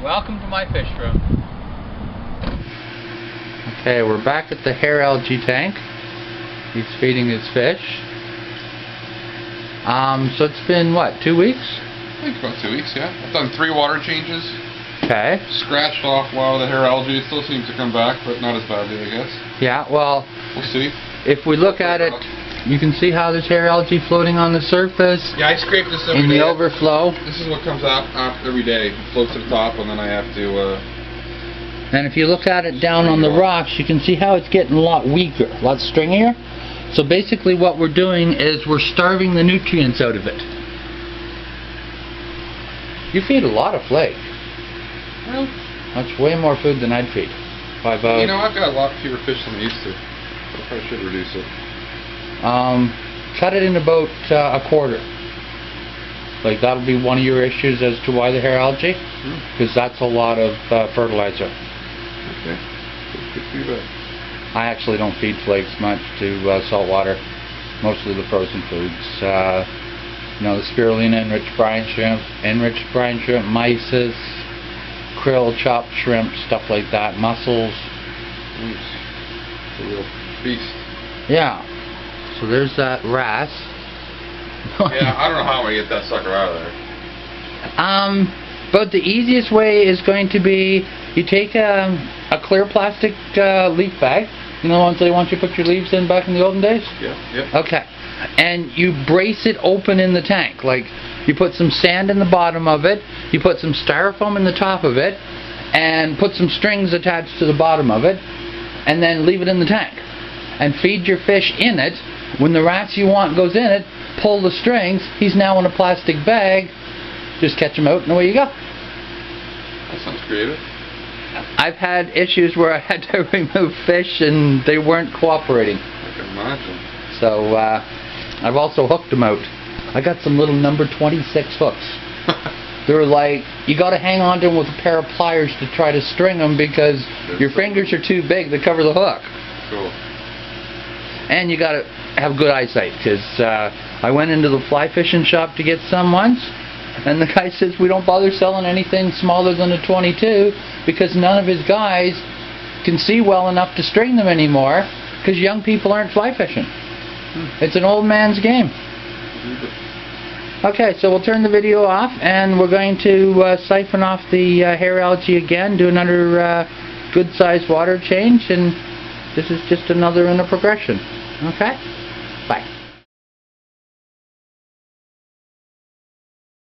Welcome to my fish room. Okay, we're back at the hair algae tank. He's feeding his fish. So it's been, what, 2 weeks? I think about 2 weeks, yeah. I've done 3 water changes. Okay. Scratched off a lot of the hair algae. It still seems to come back, but not as badly, I guess. Yeah, well, we'll see. If we look at it, you can see how there's hair algae floating on the surface. Yeah, I scrape this every day. In the overflow. This is what comes up every day. It floats to the top, and then I have to... And if you look at it down on the rocks, you can see how it's getting a lot weaker, a lot stringier. So basically what we're doing is we're starving the nutrients out of it. You feed a lot of flake. Well, that's way more food than I'd feed. I've got a lot fewer fish than I used to. I probably should reduce it. Cut it in about a quarter. Like, that'll be one of your issues as to why the hair algae, because that's a lot of fertilizer. Okay, good feedback. I actually don't feed flakes much to salt water, mostly the frozen foods. You know, the spirulina enriched brine shrimp, mysis, krill, chopped shrimp, stuff like that, mussels. It's a real beast. Yeah. So there's that wrasse. Yeah, I don't know how I'm going to get that sucker out of there. But the easiest way is going to be you take a clear plastic leaf bag. You know the ones they want you to put your leaves in back in the olden days? Yeah. Okay. And you brace it open in the tank. Like, you put some sand in the bottom of it, you put some styrofoam in the top of it, and put some strings attached to the bottom of it, and then leave it in the tank. And feed your fish in it. When the wrasse you want goes in it, pull the strings, he's now in a plastic bag, just catch him out and away you go. That sounds creative. I've had issues where I had to remove fish and they weren't cooperating. I can imagine. So I've also hooked them out. I got some little number 26 hooks. They're like, you got to hang on to them with a pair of pliers to try to string them because your fingers are too big to cover the hook. Cool. And you got to have good eyesight, because I went into the fly fishing shop to get some once, and the guy says we don't bother selling anything smaller than a 22 because none of his guys can see well enough to string them anymore because young people aren't fly fishing. It's an old man's game. Okay, so we'll turn the video off and we're going to siphon off the hair algae again, do another good sized water change, and this is just another in a progression. Okay? Bye.